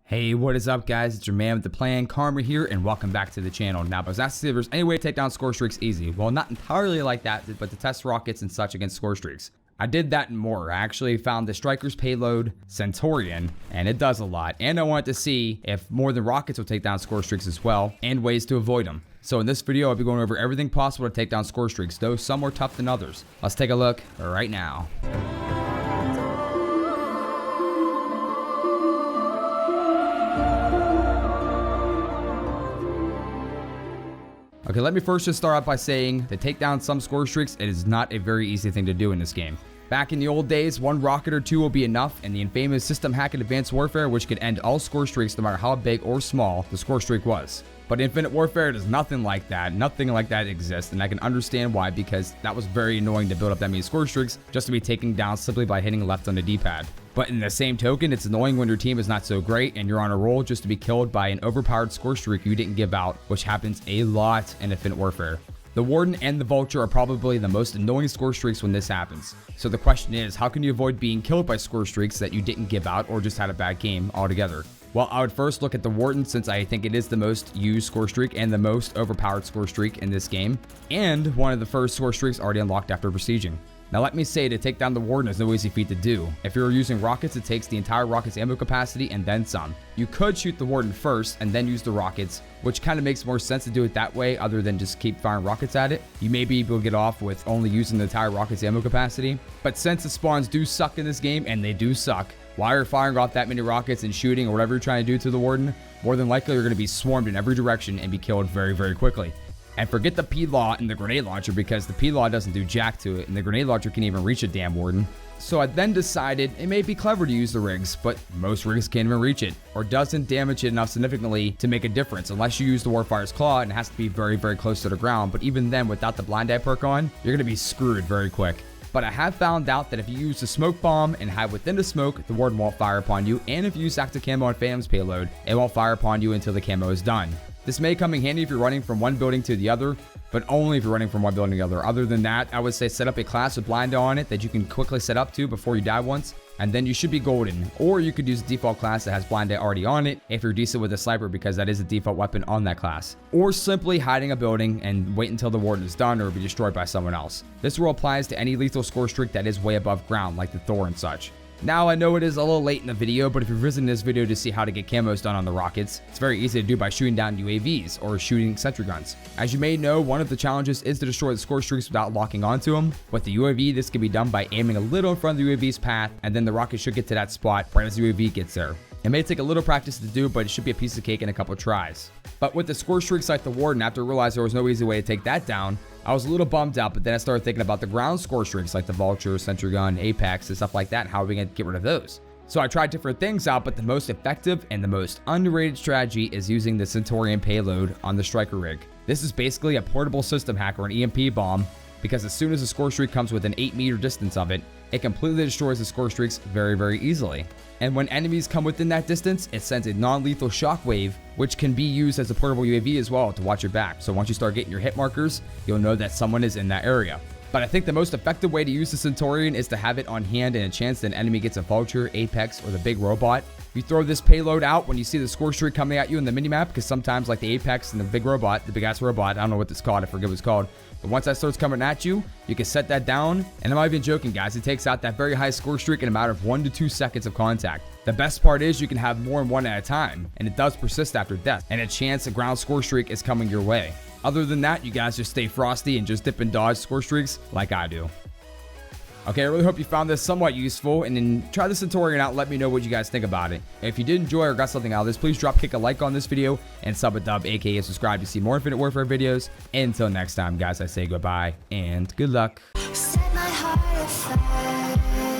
Hey, what is up, guys? It's your man with the plan, Karma here, and welcome back to the channel. Now, I was asking if there's any way to take down Scorestreaks easy. Well, not entirely like that, but to test rockets and such against Scorestreaks. I did that and more. I actually found the Striker's payload, Centurion, and it does a lot. And I wanted to see if more than rockets will take down Scorestreaks as well, and ways to avoid them. So in this video, I'll be going over everything possible to take down Scorestreaks, though some are tough than others. Let's take a look right now. Okay, let me first just start out by saying to take down some Scorestreaks, it is not a very easy thing to do in this game. Back in the old days, one rocket or two will be enough, and the infamous system hack in Advanced Warfare, which could end all Scorestreaks no matter how big or small the Scorestreak was. But Infinite Warfare does nothing like that. Nothing like that exists, and I can understand why, because that was very annoying to build up that many Scorestreaks just to be taken down simply by hitting left on the D-pad. But in the same token, it's annoying when your team is not so great and you're on a roll just to be killed by an overpowered Scorestreak you didn't give out, which happens a lot in Infinite Warfare. The Warden and the Vulture are probably the most annoying Scorestreaks when this happens. So the question is, how can you avoid being killed by Scorestreaks that you didn't give out or just had a bad game altogether? Well, I would first look at the Warden, since I think it is the most used Scorestreak and the most overpowered Scorestreak in this game, and one of the first Scorestreaks already unlocked after besieging. Now let me say, to take down the Warden is no easy feat to do. If you're using rockets, it takes the entire rocket's ammo capacity and then some. You could shoot the Warden first and then use the rockets, which kind of makes more sense to do it that way other than just keep firing rockets at it. You may be able to get off with only using the entire rocket's ammo capacity. But since the spawns do suck in this game, and they do suck, while you're firing off that many rockets and shooting or whatever you're trying to do to the Warden, more than likely you're going to be swarmed in every direction and be killed very, very quickly. And forget the P-Law and the grenade launcher, because the P-Law doesn't do jack to it, and the grenade launcher can't even reach a damn Warden. So I then decided it may be clever to use the rigs, but most rigs can't even reach it, or doesn't damage it enough significantly to make a difference, unless you use the Warfire's Claw, and it has to be very, very close to the ground. But even then, without the blind eye perk on, you're going to be screwed very quick. But I have found out that if you use the smoke bomb and hide within the smoke, the Warden won't fire upon you, and if you use active camo on Phantom's payload, it won't fire upon you until the camo is done. This may come in handy if you're running from one building to the other, but only if you're running from one building to the other. Other than that, I would say set up a class with blind on it that you can quickly set up to before you die once, and then you should be golden. Or you could use a default class that has blind eye already on it if you're decent with a sniper, because that is a default weapon on that class. Or simply hiding a building and wait until the Warden is done or be destroyed by someone else. This rule applies to any lethal Scorestreak that is way above ground, like the Thor and such. Now, I know it is a little late in the video, but if you're visiting this video to see how to get camos done on the rockets, it's very easy to do by shooting down UAVs or shooting sentry guns. As you may know, one of the challenges is to destroy the Scorestreaks without locking onto them. With the UAV, this can be done by aiming a little in front of the UAV's path, and then the rocket should get to that spot right as the UAV gets there. It may take a little practice to do, but it should be a piece of cake in a couple of tries. But with the Scorestreaks like the Warden, after I realized there was no easy way to take that down, I was a little bummed out, but then I started thinking about the ground Scorestreaks like the Vulture, Centurion, Apex, and stuff like that, and how are we going to get rid of those? So I tried different things out, but the most effective and the most underrated strategy is using the Centurion payload on the Striker rig. This is basically a portable system hack or an EMP bomb, because as soon as a Scorestreak comes within 8-meter distance of it, it completely destroys the Scorestreaks very, very easily. And when enemies come within that distance, it sends a non-lethal shockwave, which can be used as a portable UAV as well to watch your back. So once you start getting your hit markers, you'll know that someone is in that area. But I think the most effective way to use the Centurion is to have it on hand and a chance that an enemy gets a Vulture, Apex, or the big robot. You throw this payload out when you see the Scorestreak coming at you in the minimap, because sometimes, like the Apex and the big robot, the big-ass robot, I don't know what it's called, I forget what it's called, but once that starts coming at you, you can set that down, and I'm not even joking, guys, it takes out that very high Scorestreak in a matter of 1 to 2 seconds of contact. The best part is you can have more than one at a time, and it does persist after death, and a chance a ground Scorestreak is coming your way. Other than that, you guys just stay frosty and just dip and dodge Scorestreaks like I do. Okay, I really hope you found this somewhat useful, and then try the Centurion out. Let me know what you guys think about it. If you did enjoy or got something out of this, please kick a like on this video and sub a dub, aka subscribe to see more Infinite Warfare videos. Until next time, guys, I say goodbye and good luck. Set my heart afire.